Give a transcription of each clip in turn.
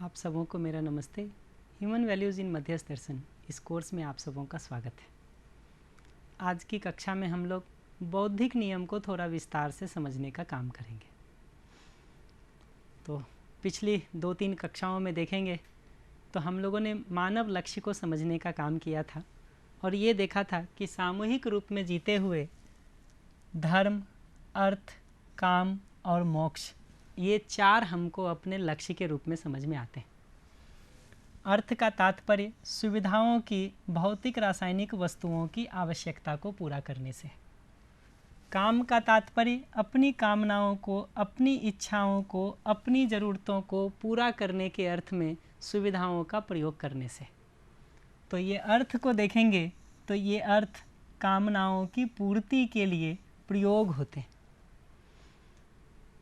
आप सबों को मेरा नमस्ते। ह्यूमन वैल्यूज़ इन मध्यस्थ दर्शन इस कोर्स में आप सबों का स्वागत है। आज की कक्षा में हम लोग बौद्धिक नियम को थोड़ा विस्तार से समझने का काम करेंगे। तो पिछली 2-3 कक्षाओं में देखेंगे तो हम लोगों ने मानव लक्ष्य को समझने का काम किया था और ये देखा था कि सामूहिक रूप में जीते हुए धर्म, अर्थ, काम और मोक्ष, ये 4 हमको अपने लक्ष्य के रूप में समझ में आते हैं। अर्थ का तात्पर्य सुविधाओं की भौतिक रासायनिक वस्तुओं की आवश्यकता को पूरा करने से। काम का तात्पर्य अपनी कामनाओं को, अपनी इच्छाओं को, अपनी ज़रूरतों को पूरा करने के अर्थ में सुविधाओं का प्रयोग करने से। तो ये अर्थ को देखेंगे तो ये अर्थ कामनाओं की पूर्ति के लिए प्रयोग होते हैं।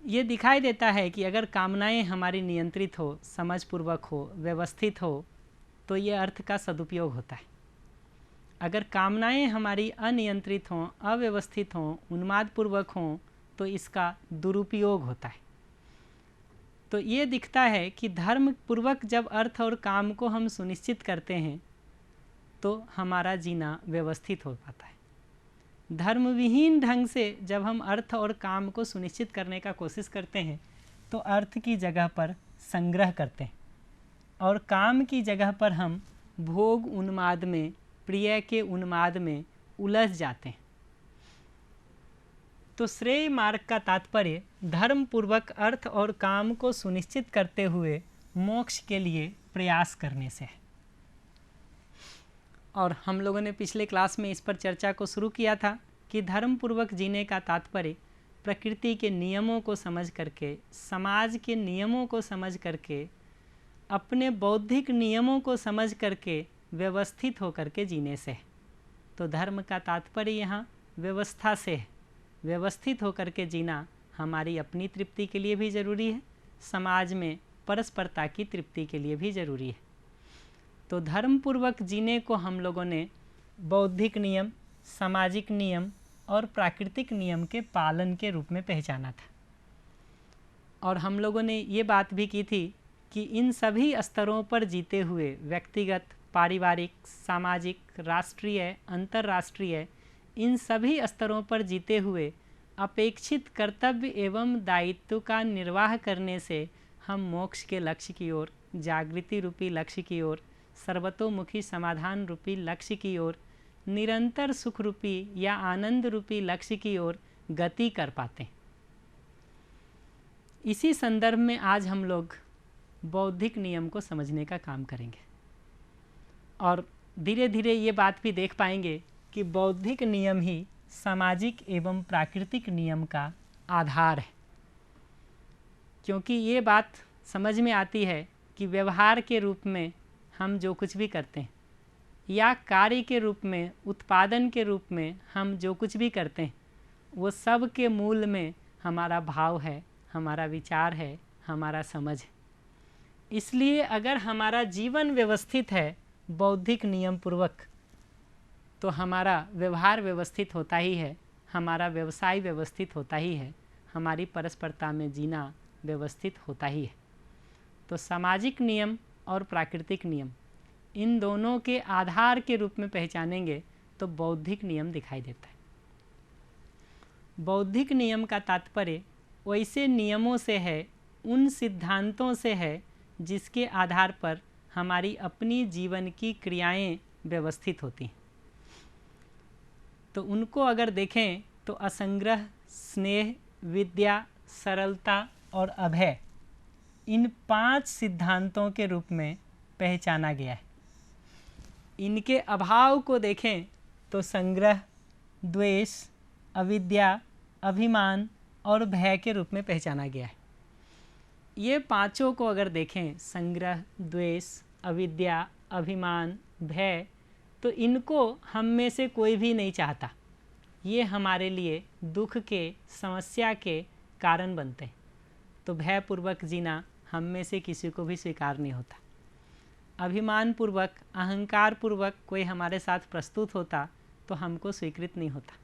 ये दिखाई देता है कि अगर कामनाएं हमारी नियंत्रित हो, समझपूर्वक हो, व्यवस्थित हो तो ये अर्थ का सदुपयोग होता है। अगर कामनाएं हमारी अनियंत्रित हों, अव्यवस्थित हों, उन्मादपूर्वक हों तो इसका दुरुपयोग होता है। तो ये दिखता है कि धर्म पूर्वक जब अर्थ और काम को हम सुनिश्चित करते हैं तो हमारा जीना व्यवस्थित हो पाता है। धर्म विहीन ढंग से जब हम अर्थ और काम को सुनिश्चित करने का कोशिश करते हैं तो अर्थ की जगह पर संग्रह करते हैं और काम की जगह पर हम भोग उन्माद में, प्रिय के उन्माद में उलझ जाते हैं। तो श्रेय मार्ग का तात्पर्य धर्म पूर्वक अर्थ और काम को सुनिश्चित करते हुए मोक्ष के लिए प्रयास करने से है। और हम लोगों ने पिछले क्लास में इस पर चर्चा को शुरू किया था कि धर्म पूर्वक जीने का तात्पर्य प्रकृति के नियमों को समझ करके, समाज के नियमों को समझ करके, अपने बौद्धिक नियमों को समझ करके व्यवस्थित होकर के जीने से है। तो धर्म का तात्पर्य यहाँ व्यवस्था से है। व्यवस्थित होकर के जीना हमारी अपनी तृप्ति के लिए भी ज़रूरी है, समाज में परस्परता की तृप्ति के लिए भी ज़रूरी है। तो धर्म पूर्वक जीने को हम लोगों ने बौद्धिक नियम, सामाजिक नियम और प्राकृतिक नियम के पालन के रूप में पहचाना था। और हम लोगों ने ये बात भी की थी कि इन सभी स्तरों पर जीते हुए व्यक्तिगत, पारिवारिक, सामाजिक, राष्ट्रीय, अंतर्राष्ट्रीय, इन सभी स्तरों पर जीते हुए अपेक्षित कर्तव्य एवं दायित्व का निर्वाह करने से हम मोक्ष के लक्ष्य की ओर, जागृति रूपी लक्ष्य की ओर, सर्वतोमुखी समाधान रूपी लक्ष्य की ओर, निरंतर सुख रूपी या आनंद रूपी लक्ष्य की ओर गति कर पाते हैं। इसी संदर्भ में आज हम लोग बौद्धिक नियम को समझने का काम करेंगे और धीरे धीरे ये बात भी देख पाएंगे कि बौद्धिक नियम ही सामाजिक एवं प्राकृतिक नियम का आधार है। क्योंकि ये बात समझ में आती है कि व्यवहार के रूप में हम जो कुछ भी करते हैं या कार्य के रूप में, उत्पादन के रूप में हम जो कुछ भी करते हैं वो सब के मूल में हमारा भाव है, हमारा विचार है, हमारा समझ है। इसलिए अगर हमारा जीवन व्यवस्थित है बौद्धिक नियम पूर्वक तो हमारा व्यवहार व्यवस्थित होता ही है, हमारा व्यवसाय व्यवस्थित होता ही है, हमारी परस्परता में जीना व्यवस्थित होता ही है। तो सामाजिक नियम और प्राकृतिक नियम इन दोनों के आधार के रूप में पहचानेंगे तो बौद्धिक नियम दिखाई देता है। बौद्धिक नियम का तात्पर्य वैसे नियमों से है, उन सिद्धांतों से है जिसके आधार पर हमारी अपनी जीवन की क्रियाएं व्यवस्थित होती हैं। तो उनको अगर देखें तो असंग्रह, स्नेह, विद्या, सरलता और अभय, इन 5 सिद्धांतों के रूप में पहचाना गया है। इनके अभाव को देखें तो संग्रह, द्वेष, अविद्या, अभिमान और भय के रूप में पहचाना गया है। ये पांचों को अगर देखें, संग्रह, द्वेष, अविद्या, अभिमान, भय, तो इनको हम में से कोई भी नहीं चाहता। ये हमारे लिए दुख के, समस्या के कारण बनते हैं। तो भयपूर्वक जीना हम में से किसी को भी स्वीकार नहीं होता। अभिमान पूर्वक, अहंकार पूर्वक कोई हमारे साथ प्रस्तुत होता तो हमको स्वीकृत नहीं होता।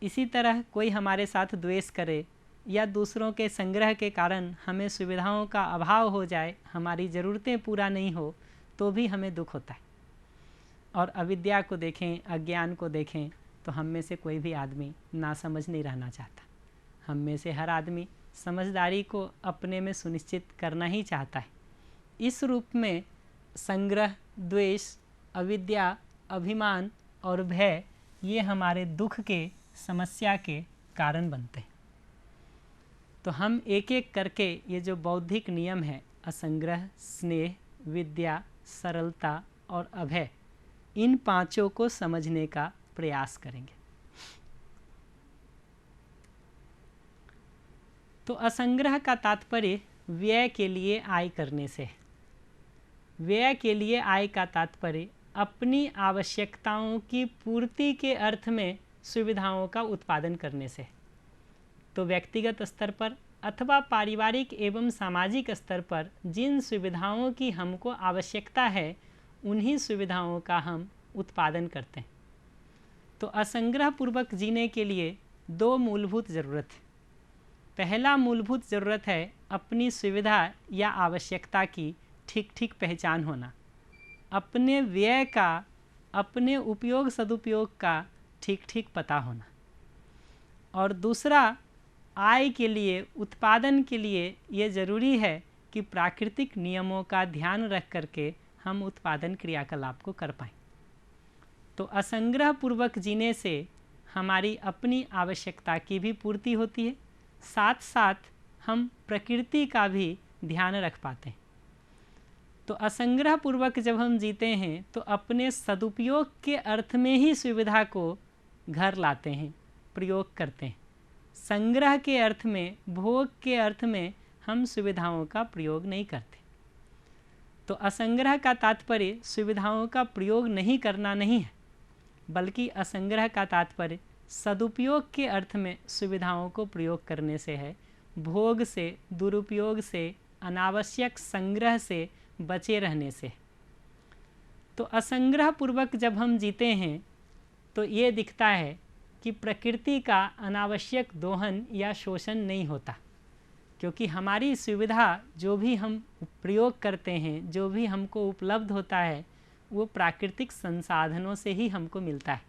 इसी तरह कोई हमारे साथ द्वेष करे या दूसरों के संग्रह के कारण हमें सुविधाओं का अभाव हो जाए, हमारी ज़रूरतें पूरा नहीं हो, तो भी हमें दुख होता है। और अविद्या को देखें, अज्ञान को देखें, तो हम में से कोई भी आदमी नासमझ नहीं रहना चाहता। हम में से हर आदमी समझदारी को अपने में सुनिश्चित करना ही चाहता है। इस रूप में संग्रह, द्वेष, अविद्या, अभिमान और भय ये हमारे दुख के, समस्या के कारण बनते हैं। तो हम एक एक करके ये जो बौद्धिक नियम है, असंग्रह, स्नेह, विद्या, सरलता और अभय, इन पांचों को समझने का प्रयास करेंगे। तो असंग्रह का तात्पर्य व्यय के लिए आय करने से है। व्यय के लिए आय का तात्पर्य अपनी आवश्यकताओं की पूर्ति के अर्थ में सुविधाओं का उत्पादन करने से है। तो व्यक्तिगत स्तर पर अथवा पारिवारिक एवं सामाजिक स्तर पर जिन सुविधाओं की हमको आवश्यकता है, उन्हीं सुविधाओं का हम उत्पादन करते हैं। तो असंग्रह पूर्वक जीने के लिए दो मूलभूत ज़रूरत है। पहला मूलभूत ज़रूरत है अपनी सुविधा या आवश्यकता की ठीक ठीक पहचान होना, अपने व्यय का, अपने उपयोग सदुपयोग का ठीक ठीक पता होना। और दूसरा, आय के लिए, उत्पादन के लिए ये ज़रूरी है कि प्राकृतिक नियमों का ध्यान रख करके हम उत्पादन क्रियाकलाप को कर पाएँ। तो असंग्रह पूर्वक जीने से हमारी अपनी आवश्यकता की भी पूर्ति होती है, साथ साथ हम प्रकृति का भी ध्यान रख पाते हैं। तो असंग्रह पूर्वक जब हम जीते हैं तो अपने सदुपयोग के अर्थ में ही सुविधा को घर लाते हैं, प्रयोग करते हैं। संग्रह के अर्थ में, भोग के अर्थ में हम सुविधाओं का प्रयोग नहीं करते। तो असंग्रह का तात्पर्य सुविधाओं का प्रयोग नहीं करना नहीं है, बल्कि असंग्रह का तात्पर्य सदुपयोग के अर्थ में सुविधाओं को प्रयोग करने से है। भोग से, दुरुपयोग से, अनावश्यक संग्रह से बचे रहने से। तो असंग्रह पूर्वक जब हम जीते हैं तो ये दिखता है कि प्रकृति का अनावश्यक दोहन या शोषण नहीं होता, क्योंकि हमारी सुविधा जो भी हम प्रयोग करते हैं, जो भी हमको उपलब्ध होता है, वो प्राकृतिक संसाधनों से ही हमको मिलता है।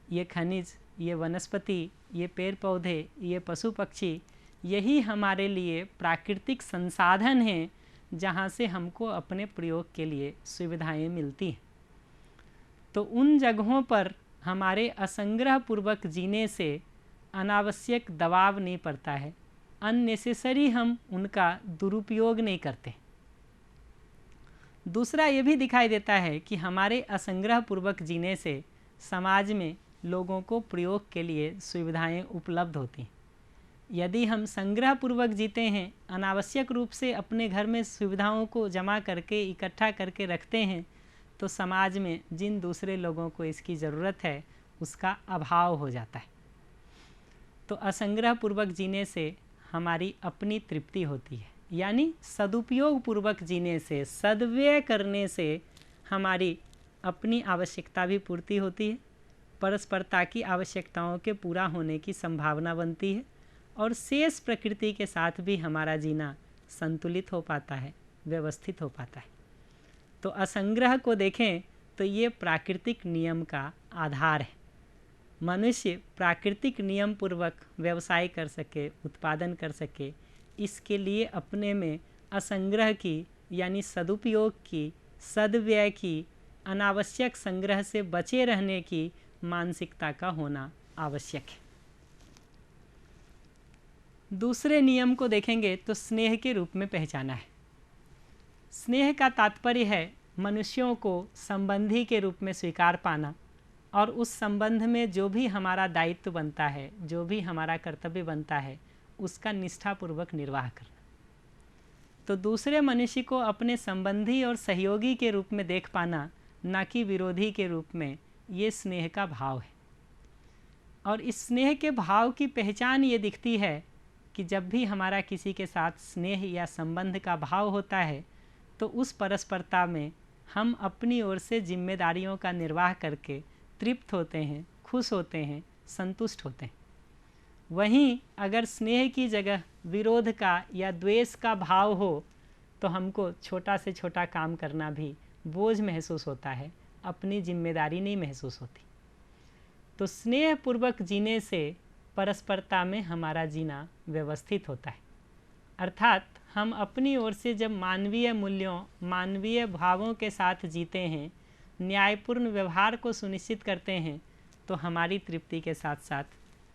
ये खनिज, ये वनस्पति, ये पेड़ पौधे, ये पशु पक्षी, यही हमारे लिए प्राकृतिक संसाधन हैं जहाँ से हमको अपने प्रयोग के लिए सुविधाएं मिलती हैं। तो उन जगहों पर हमारे असंग्रह पूर्वक जीने से अनावश्यक दबाव नहीं पड़ता है, अननेसेसरी हम उनका दुरुपयोग नहीं करते। दूसरा ये भी दिखाई देता है कि हमारे असंग्रह पूर्वक जीने से समाज में लोगों को प्रयोग के लिए सुविधाएं उपलब्ध होती हैं। यदि हम संग्रह पूर्वक जीते हैं, अनावश्यक रूप से अपने घर में सुविधाओं को जमा करके, इकट्ठा करके रखते हैं, तो समाज में जिन दूसरे लोगों को इसकी ज़रूरत है उसका अभाव हो जाता है। तो असंग्रह पूर्वक जीने से हमारी अपनी तृप्ति होती है, यानी सदुपयोग पूर्वक जीने से, सद्व्यय करने से हमारी अपनी आवश्यकता भी पूर्ति होती है, परस्परता की आवश्यकताओं के पूरा होने की संभावना बनती है, और शेष प्रकृति के साथ भी हमारा जीना संतुलित हो पाता है, व्यवस्थित हो पाता है। तो असंग्रह को देखें तो ये प्राकृतिक नियम का आधार है। मनुष्य प्राकृतिक नियम पूर्वक व्यवसाय कर सके, उत्पादन कर सके, इसके लिए अपने में असंग्रह की, यानी सदुपयोग की, सद्व्यय की, अनावश्यक संग्रह से बचे रहने की मानसिकता का होना आवश्यक है। दूसरे नियम को देखेंगे तो स्नेह के रूप में पहचाना है। स्नेह का तात्पर्य है मनुष्यों को संबंधी के रूप में स्वीकार पाना, और उस संबंध में जो भी हमारा दायित्व बनता है, जो भी हमारा कर्तव्य बनता है, उसका निष्ठापूर्वक निर्वाह करना। तो दूसरे मनुष्य को अपने संबंधी और सहयोगी के रूप में देख पाना, ना कि विरोधी के रूप में, ये स्नेह का भाव है। और इस स्नेह के भाव की पहचान ये दिखती है कि जब भी हमारा किसी के साथ स्नेह या संबंध का भाव होता है, तो उस परस्परता में हम अपनी ओर से जिम्मेदारियों का निर्वाह करके तृप्त होते हैं, खुश होते हैं, संतुष्ट होते हैं। वहीं अगर स्नेह की जगह विरोध का या द्वेष का भाव हो तो हमको छोटा से छोटा काम करना भी बोझ महसूस होता है, अपनी जिम्मेदारी नहीं महसूस होती। तो स्नेहपूर्वक जीने से परस्परता में हमारा जीना व्यवस्थित होता है। अर्थात हम अपनी ओर से जब मानवीय मूल्यों, मानवीय भावों के साथ जीते हैं, न्यायपूर्ण व्यवहार को सुनिश्चित करते हैं, तो हमारी तृप्ति के साथ साथ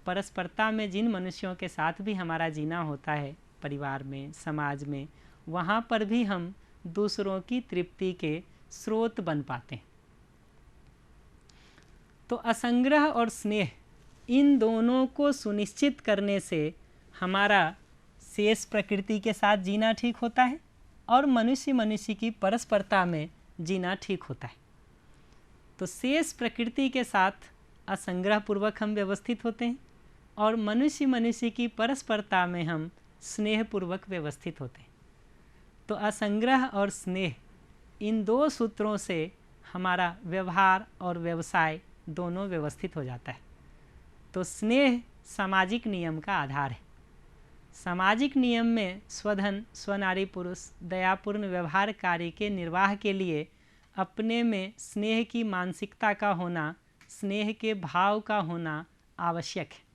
परस्परता में जिन मनुष्यों के साथ भी हमारा जीना होता है, परिवार में, समाज में, वहाँ पर भी हम दूसरों की तृप्ति के स्रोत बन पाते हैं। तो असंग्रह और स्नेह, इन दोनों को सुनिश्चित करने से हमारा शेष प्रकृति के साथ जीना ठीक होता है और मनुष्य की परस्परता में जीना ठीक होता है। तो शेष प्रकृति के साथ असंग्रह पूर्वक हम व्यवस्थित होते हैं और मनुष्य की परस्परता में हम स्नेहपूर्वक व्यवस्थित होते हैं। तो असंग्रह और स्नेह, इन दो सूत्रों से हमारा व्यवहार और व्यवसाय दोनों व्यवस्थित हो जाता है। तो स्नेह सामाजिक नियम का आधार है। सामाजिक नियम में स्वधन, स्वनारी पुरुष, दयापूर्ण व्यवहार कार्य के निर्वाह के लिए अपने में स्नेह की मानसिकता का होना, स्नेह के भाव का होना आवश्यक है।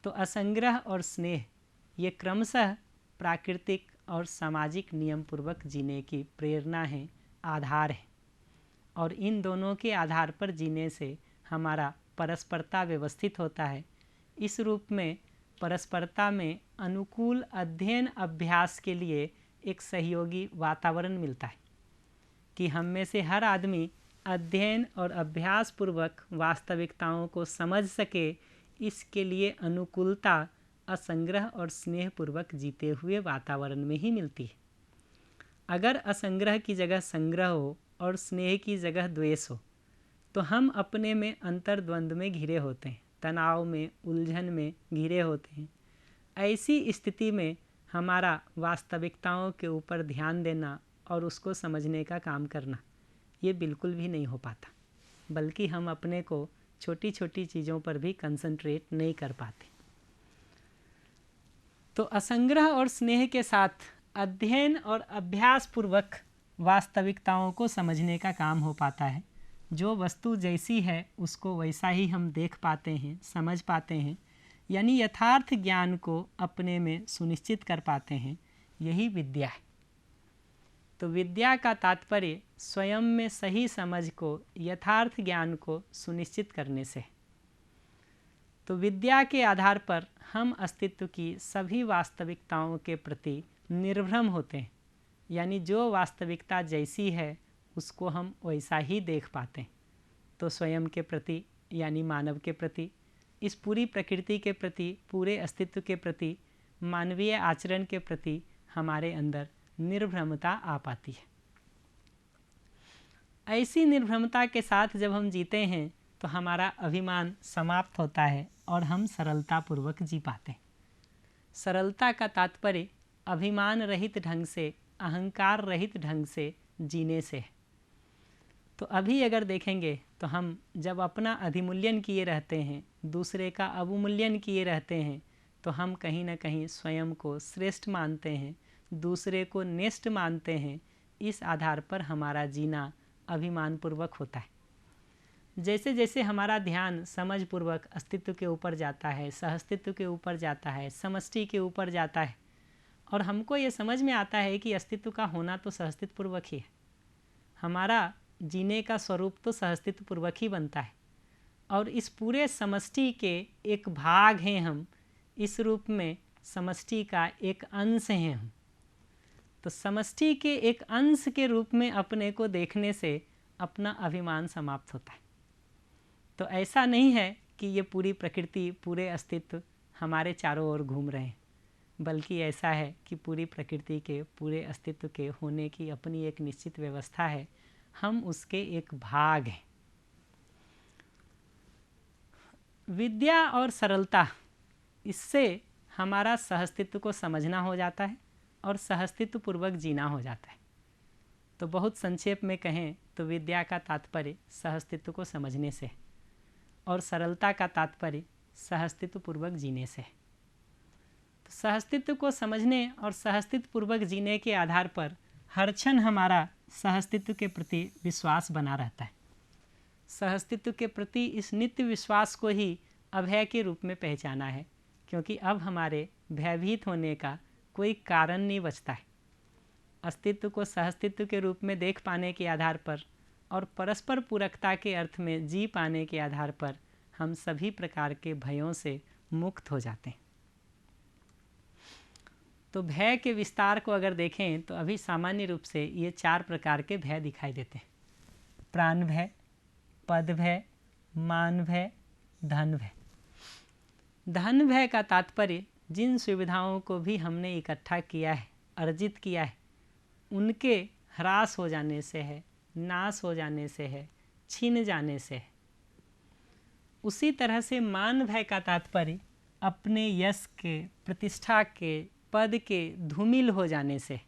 तो असंग्रह और स्नेह ये क्रमशः प्राकृतिक और सामाजिक नियम पूर्वक जीने की प्रेरणा है, आधार है। और इन दोनों के आधार पर जीने से हमारा परस्परता व्यवस्थित होता है। इस रूप में परस्परता में अनुकूल अध्ययन अभ्यास के लिए एक सहयोगी वातावरण मिलता है कि हम में से हर आदमी अध्ययन और अभ्यास पूर्वक वास्तविकताओं को समझ सके। इसके लिए अनुकूलता असंग्रह और स्नेहपूर्वक जीते हुए वातावरण में ही मिलती है। अगर असंग्रह की जगह संग्रह हो और स्नेह की जगह द्वेष हो तो हम अपने में अंतर्द्वंद में घिरे होते हैं, तनाव में, उलझन में घिरे होते हैं। ऐसी स्थिति में हमारा वास्तविकताओं के ऊपर ध्यान देना और उसको समझने का काम करना ये बिल्कुल भी नहीं हो पाता, बल्कि हम अपने को छोटी छोटी चीज़ों पर भी कंसंट्रेट नहीं कर पाते। तो असंग्रह और स्नेह के साथ अध्ययन और अभ्यास पूर्वक वास्तविकताओं को समझने का काम हो पाता है। जो वस्तु जैसी है उसको वैसा ही हम देख पाते हैं, समझ पाते हैं, यानी यथार्थ ज्ञान को अपने में सुनिश्चित कर पाते हैं। यही विद्या है। तो विद्या का तात्पर्य स्वयं में सही समझ को, यथार्थ ज्ञान को सुनिश्चित करने से। तो विद्या के आधार पर हम अस्तित्व की सभी वास्तविकताओं के प्रति निर्भ्रम होते हैं, यानी जो वास्तविकता जैसी है उसको हम वैसा ही देख पाते हैं। तो स्वयं के प्रति यानी मानव के प्रति, इस पूरी प्रकृति के प्रति, पूरे अस्तित्व के प्रति, मानवीय आचरण के प्रति हमारे अंदर निर्भ्रमता आ पाती है। ऐसी निर्भ्रमता के साथ जब हम जीते हैं तो हमारा अभिमान समाप्त होता है और हम सरलतापूर्वक जी पाते हैं। सरलता का तात्पर्य अभिमान रहित ढंग से, अहंकार रहित ढंग से जीने से है। तो अभी अगर देखेंगे तो हम जब अपना अधिमूल्यन किए रहते हैं, दूसरे का अवमूल्यन किए रहते हैं, तो हम कहीं ना कहीं स्वयं को श्रेष्ठ मानते हैं, दूसरे को नेष्ट मानते हैं। इस आधार पर हमारा जीना अभिमानपूर्वक होता है। जैसे जैसे हमारा ध्यान समझपूर्वक अस्तित्व के ऊपर जाता है, सहअस्तित्व के ऊपर जाता है, समष्टि के ऊपर जाता है, और हमको ये समझ में आता है कि अस्तित्व का होना तो सहअस्तित्व पूर्वक ही है, हमारा जीने का स्वरूप तो सहअस्तित्व पूर्वक ही बनता है, और इस पूरे समष्टि के एक भाग हैं हम। इस रूप में समष्टि का एक अंश हैं हम। तो समष्टि के एक अंश के रूप में अपने को देखने से अपना अभिमान समाप्त होता है। तो ऐसा नहीं है कि ये पूरी प्रकृति, पूरे अस्तित्व हमारे चारों ओर घूम रहे हैं, बल्कि ऐसा है कि पूरी प्रकृति के, पूरे अस्तित्व के होने की अपनी एक निश्चित व्यवस्था है, हम उसके एक भाग हैं। विद्या और सरलता, इससे हमारा सहअस्तित्व को समझना हो जाता है और सहअस्तित्व पूर्वक जीना हो जाता है। तो बहुत संक्षेप में कहें तो विद्या का तात्पर्य सहअस्तित्व को समझने से है और सरलता का तात्पर्य सहअस्तित्व पूर्वक जीने से। तो सहअस्तित्व को समझने और सहअस्तित्व पूर्वक जीने के आधार पर हर क्षण हमारा सहअस्तित्व के प्रति विश्वास बना रहता है। सहअस्तित्व के प्रति इस नित्य विश्वास को ही अभय के रूप में पहचाना है, क्योंकि अब हमारे भयभीत होने का कोई कारण नहीं बचता है। अस्तित्व को सहअस्तित्व के रूप में देख पाने के आधार पर और परस्पर पूरकता के अर्थ में जी पाने के आधार पर हम सभी प्रकार के भयों से मुक्त हो जाते हैं। तो भय के विस्तार को अगर देखें तो अभी सामान्य रूप से ये 4 प्रकार के भय दिखाई देते हैं। प्राण भय, पद भय, मान भय, धन भय। धन भय का तात्पर्य जिन सुविधाओं को भी हमने इकट्ठा किया है, अर्जित किया है, उनके ह्रास हो जाने से है, नाश हो जाने से है, छीन जाने से है। उसी तरह से मान भय का तात्पर्य अपने यश के, प्रतिष्ठा के, पद के धूमिल हो जाने से।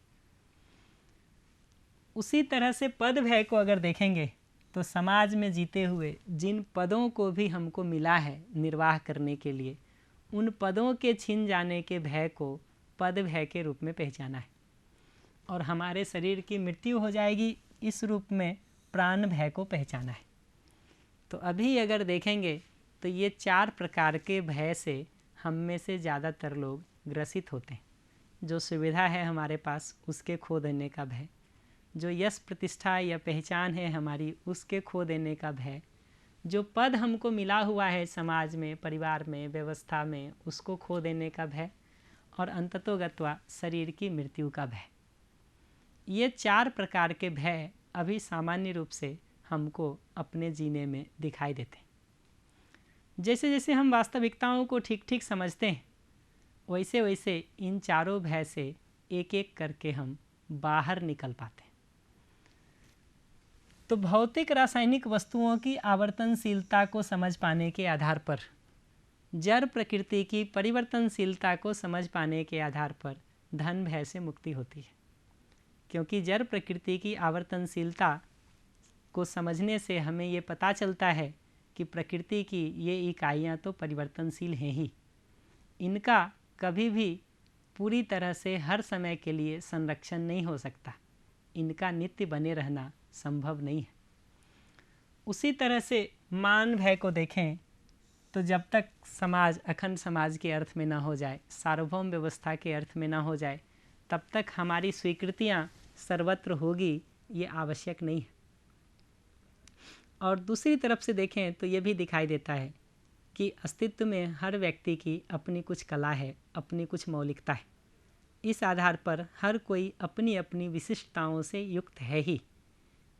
उसी तरह से पद भय को अगर देखेंगे तो समाज में जीते हुए जिन पदों को भी हमको मिला है निर्वाह करने के लिए, उन पदों के छिन जाने के भय को पद भय के रूप में पहचाना है। और हमारे शरीर की मृत्यु हो जाएगी, इस रूप में प्राण भय को पहचाना है। तो अभी अगर देखेंगे तो ये 4 प्रकार के भय से हम में से ज़्यादातर लोग ग्रसित होते हैं। जो सुविधा है हमारे पास उसके खो देने का भय, जो यश प्रतिष्ठा या पहचान है हमारी उसके खो देने का भय, जो पद हमको मिला हुआ है समाज में, परिवार में, व्यवस्था में, उसको खो देने का भय, और अंततोगत्वा शरीर की मृत्यु का भय। ये 4 प्रकार के भय अभी सामान्य रूप से हमको अपने जीने में दिखाई देते हैं। जैसे जैसे हम वास्तविकताओं को ठीक ठीक समझते हैं, वैसे वैसे इन 4 भय से एक एक करके हम बाहर निकल पाते हैं। तो भौतिक रासायनिक वस्तुओं की आवर्तनशीलता को समझ पाने के आधार पर, जड़ प्रकृति की परिवर्तनशीलता को समझ पाने के आधार पर धन भय से मुक्ति होती है। क्योंकि जड़ प्रकृति की आवर्तनशीलता को समझने से हमें ये पता चलता है कि प्रकृति की ये इकाइयाँ तो परिवर्तनशील हैं ही, इनका कभी भी पूरी तरह से हर समय के लिए संरक्षण नहीं हो सकता, इनका नित्य बने रहना संभव नहीं है। उसी तरह से मान भय को देखें तो जब तक समाज अखंड समाज के अर्थ में ना हो जाए, सार्वभौम व्यवस्था के अर्थ में ना हो जाए, तब तक हमारी स्वीकृतियाँ सर्वत्र होगी ये आवश्यक नहीं है। और दूसरी तरफ से देखें तो ये भी दिखाई देता है कि अस्तित्व में हर व्यक्ति की अपनी कुछ कला है, अपनी कुछ मौलिकता है। इस आधार पर हर कोई अपनी अपनी विशिष्टताओं से युक्त है ही।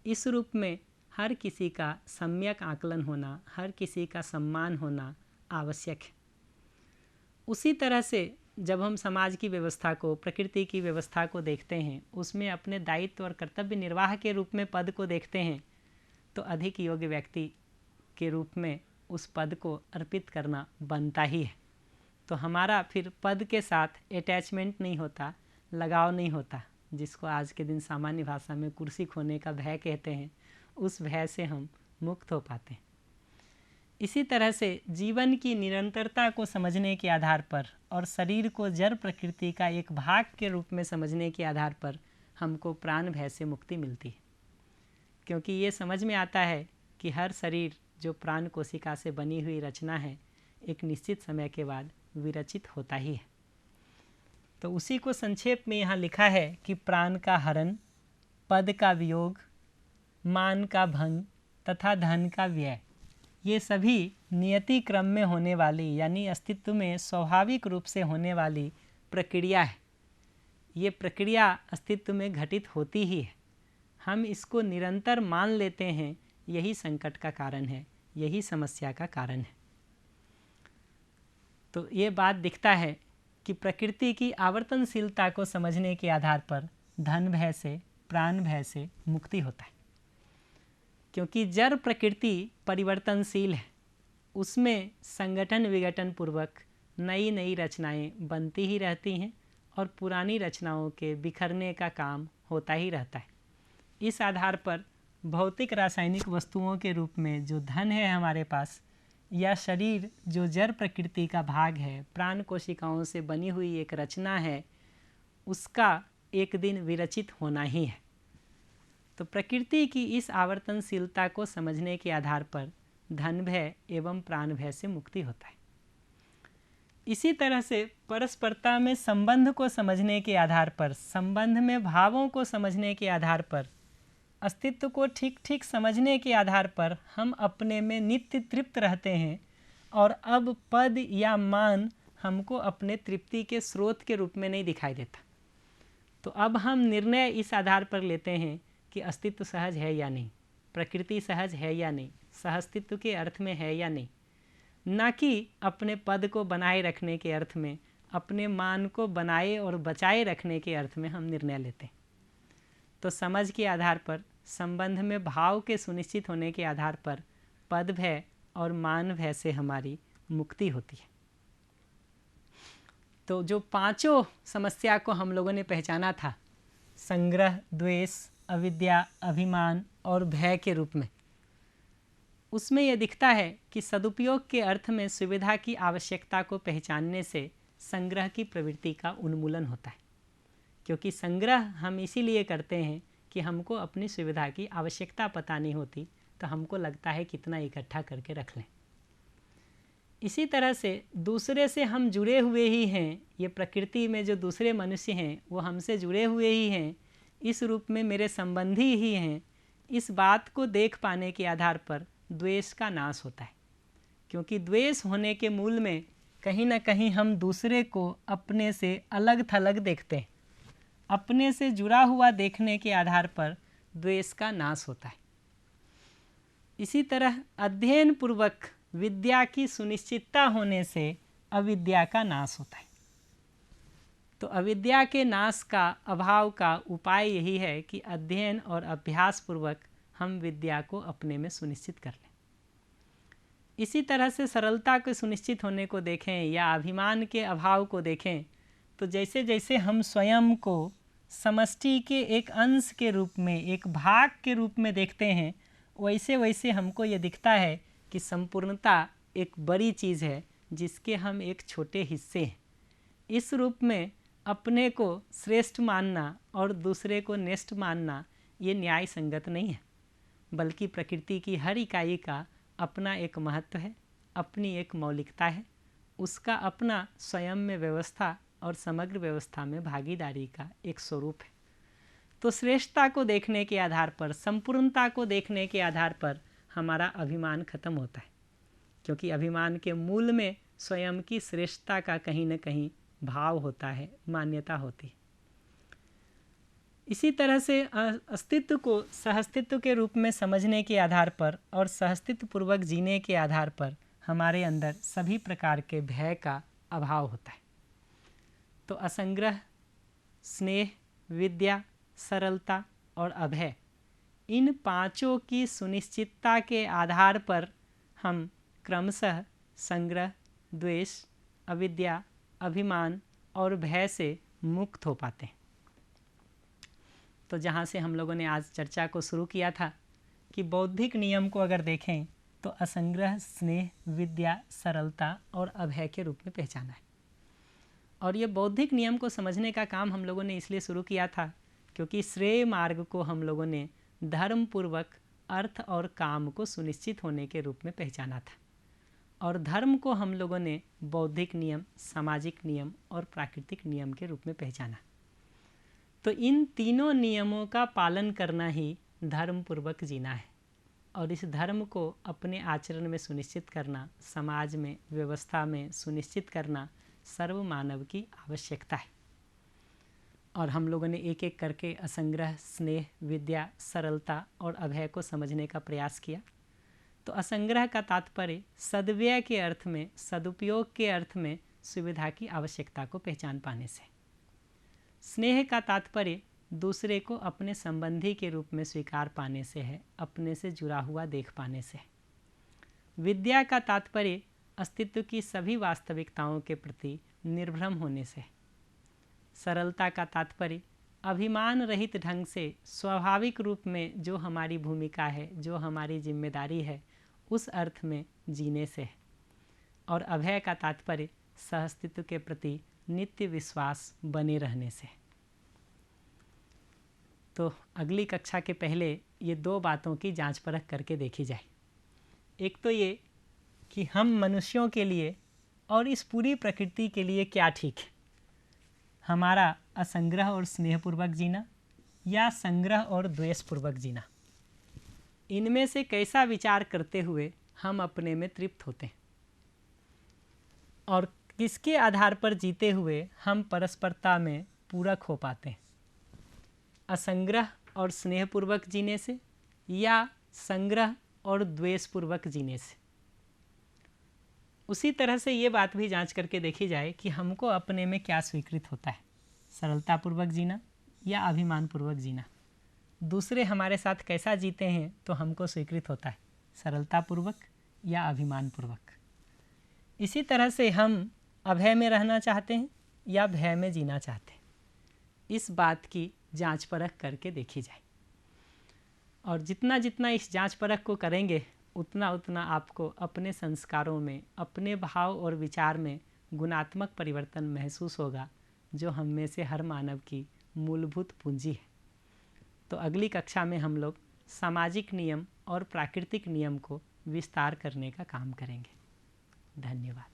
इस रूप में हर किसी का सम्यक आकलन होना, हर किसी का सम्मान होना आवश्यक है। उसी तरह से जब हम समाज की व्यवस्था को, प्रकृति की व्यवस्था को देखते हैं, उसमें अपने दायित्व और कर्तव्य निर्वाह के रूप में पद को देखते हैं, तो अधिक योग्य व्यक्ति के रूप में उस पद को अर्पित करना बनता ही है। तो हमारा फिर पद के साथ अटैचमेंट नहीं होता, लगाव नहीं होता, जिसको आज के दिन सामान्य भाषा में कुर्सी खोने का भय कहते हैं, उस भय से हम मुक्त हो पाते हैं। इसी तरह से जीवन की निरंतरता को समझने के आधार पर और शरीर को जड़ प्रकृति का एक भाग के रूप में समझने के आधार पर हमको प्राण भय से मुक्ति मिलती है। क्योंकि ये समझ में आता है कि हर शरीर जो प्राण कोशिका से बनी हुई रचना है, एक निश्चित समय के बाद विरचित होता ही है। तो उसी को संक्षेप में यहाँ लिखा है कि प्राण का हरण, पद का वियोग, मान का भंग तथा धन का व्यय, ये सभी नियति क्रम में होने वाली, यानी अस्तित्व में स्वाभाविक रूप से होने वाली प्रक्रिया है। ये प्रक्रिया अस्तित्व में घटित होती ही है। हम इसको निरंतर मान लेते हैं, यही संकट का कारण है, यही समस्या का कारण है। तो ये बात दिखता है कि प्रकृति की आवर्तनशीलता को समझने के आधार पर धन भय से, प्राण भय से मुक्ति होता है। क्योंकि जड़ प्रकृति परिवर्तनशील है, उसमें संगठन विघटन पूर्वक नई नई रचनाएं बनती ही रहती हैं और पुरानी रचनाओं के बिखरने का काम होता ही रहता है। इस आधार पर भौतिक रासायनिक वस्तुओं के रूप में जो धन है हमारे पास, या शरीर जो जड़ प्रकृति का भाग है, प्राण कोशिकाओं से बनी हुई एक रचना है, उसका एक दिन विरचित होना ही है। तो प्रकृति की इस आवर्तनशीलता को समझने के आधार पर धन भय एवं प्राण भय से मुक्ति होता है। इसी तरह से परस्परता में संबंध को समझने के आधार पर, संबंध में भावों को समझने के आधार पर, अस्तित्व को ठीक ठीक समझने के आधार पर हम अपने में नित्य तृप्त रहते हैं और अब पद या मान हमको अपने तृप्ति के स्रोत के रूप में नहीं दिखाई देता। तो अब हम निर्णय इस आधार पर लेते हैं कि अस्तित्व सहज है या नहीं, प्रकृति सहज है या नहीं, सहअस्तित्व के अर्थ में है या नहीं, ना कि अपने पद को बनाए रखने के अर्थ में, अपने मान को बनाए और बचाए रखने के अर्थ में हम निर्णय लेते हैं। तो समझ के आधार पर, संबंध में भाव के सुनिश्चित होने के आधार पर पद भय और मान भय से हमारी मुक्ति होती है। तो जो पांचों समस्या को हम लोगों ने पहचाना था, संग्रह, द्वेष, अविद्या, अभिमान और भय के रूप में, उसमें यह दिखता है कि सदुपयोग के अर्थ में सुविधा की आवश्यकता को पहचानने से संग्रह की प्रवृत्ति का उन्मूलन होता है। क्योंकि संग्रह हम इसीलिए करते हैं कि हमको अपनी सुविधा की आवश्यकता पता नहीं होती, तो हमको लगता है कितना इकट्ठा करके रख लें। इसी तरह से दूसरे से हम जुड़े हुए ही हैं, ये प्रकृति में जो दूसरे मनुष्य हैं वो हमसे जुड़े हुए ही हैं, इस रूप में मेरे संबंधी ही हैं। इस बात को देख पाने के आधार पर द्वेष का नाश होता है। क्योंकि द्वेष होने के मूल में कहीं ना कहीं हम दूसरे को अपने से अलग थलग देखते हैं। अपने से जुड़ा हुआ देखने के आधार पर द्वेष का नाश होता है। इसी तरह अध्ययन पूर्वक विद्या की सुनिश्चितता होने से अविद्या का नाश होता है। तो अविद्या के नाश का, अभाव का उपाय यही है कि अध्ययन और अभ्यास पूर्वक हम विद्या को अपने में सुनिश्चित कर लें। इसी तरह से सरलता को सुनिश्चित होने को देखें या अभिमान के अभाव को देखें, तो जैसे जैसे हम स्वयं को समष्टि के एक अंश के रूप में, एक भाग के रूप में देखते हैं, वैसे वैसे हमको ये दिखता है कि संपूर्णता एक बड़ी चीज़ है जिसके हम एक छोटे हिस्से हैं। इस रूप में अपने को श्रेष्ठ मानना और दूसरे को नेष्ठ मानना ये न्याय संगत नहीं है, बल्कि प्रकृति की हर इकाई का अपना एक महत्व है, अपनी एक मौलिकता है, उसका अपना स्वयं में व्यवस्था और समग्र व्यवस्था में भागीदारी का एक स्वरूप है। तो श्रेष्ठता को देखने के आधार पर, संपूर्णता को देखने के आधार पर हमारा अभिमान खत्म होता है। क्योंकि अभिमान के मूल में स्वयं की श्रेष्ठता का कहीं न कहीं भाव होता है, मान्यता होती है। इसी तरह से अस्तित्व को सहअस्तित्व के रूप में समझने के आधार पर और सहअस्तित्व पूर्वक जीने के आधार पर हमारे अंदर सभी प्रकार के भय का अभाव होता है। तो असंग्रह, स्नेह, विद्या, सरलता और अभय, इन पांचों की सुनिश्चितता के आधार पर हम क्रमशः संग्रह, द्वेष, अविद्या, अभिमान और भय से मुक्त हो पाते हैं। तो जहाँ से हम लोगों ने आज चर्चा को शुरू किया था कि बौद्धिक नियम को अगर देखें तो असंग्रह, स्नेह, विद्या, सरलता और अभय के रूप में पहचाना है। और ये बौद्धिक नियम को समझने का काम हम लोगों ने इसलिए शुरू किया था क्योंकि श्रेय मार्ग को हम लोगों ने धर्म पूर्वक अर्थ और काम को सुनिश्चित होने के रूप में पहचाना था, और धर्म को हम लोगों ने बौद्धिक नियम, सामाजिक नियम और प्राकृतिक नियम के रूप में पहचाना। तो इन तीनों नियमों का पालन करना ही धर्म पूर्वक जीना है, और इस धर्म को अपने आचरण में सुनिश्चित करना, समाज में, व्यवस्था में सुनिश्चित करना सर्व मानव की आवश्यकता है। और हम लोगों ने एक एक करके असंग्रह, स्नेह, विद्या, सरलता और अभय को समझने का प्रयास किया। तो असंग्रह का तात्पर्य सद्व्यय के अर्थ में, सदुपयोग के अर्थ में सुविधा की आवश्यकता को पहचान पाने से। स्नेह का तात्पर्य दूसरे को अपने संबंधी के रूप में स्वीकार पाने से है, अपने से जुड़ा हुआ देख पाने से है। विद्या का तात्पर्य अस्तित्व की सभी वास्तविकताओं के प्रति निर्भ्रम होने से है। सरलता का तात्पर्य अभिमान रहित ढंग से स्वाभाविक रूप में जो हमारी भूमिका है, जो हमारी जिम्मेदारी है, उस अर्थ में जीने से है। और अभय का तात्पर्य सहअस्तित्व के प्रति नित्य विश्वास बने रहने से। तो अगली कक्षा के पहले ये दो बातों की जांच परख करके देखी जाए। एक तो ये कि हम मनुष्यों के लिए और इस पूरी प्रकृति के लिए क्या ठीक है, हमारा असंग्रह और स्नेहपूर्वक जीना या संग्रह और द्वेषपूर्वक जीना। इनमें से कैसा विचार करते हुए हम अपने में तृप्त होते हैं और किसके आधार पर जीते हुए हम परस्परता में पूरक हो पाते हैं, असंग्रह और स्नेहपूर्वक जीने से या संग्रह और द्वेषपूर्वक जीने से। उसी तरह से ये बात भी जांच करके देखी जाए कि हमको अपने में क्या स्वीकृत होता है, सरलतापूर्वक जीना या अभिमानपूर्वक जीना। दूसरे हमारे साथ कैसा जीते हैं तो हमको स्वीकृत होता है, सरलतापूर्वक या अभिमानपूर्वक। इसी तरह से हम अभय में रहना चाहते हैं या भय में जीना चाहते हैं, इस बात की जांच परख करके देखी जाए। और जितना जितना इस जांच परख को करेंगे उतना उतना आपको अपने संस्कारों में, अपने भाव और विचार में गुणात्मक परिवर्तन महसूस होगा, जो हम में से हर मानव की मूलभूत पूंजी है। तो अगली कक्षा में हम लोग सामाजिक नियम और प्राकृतिक नियम को विस्तार करने का काम करेंगे। धन्यवाद।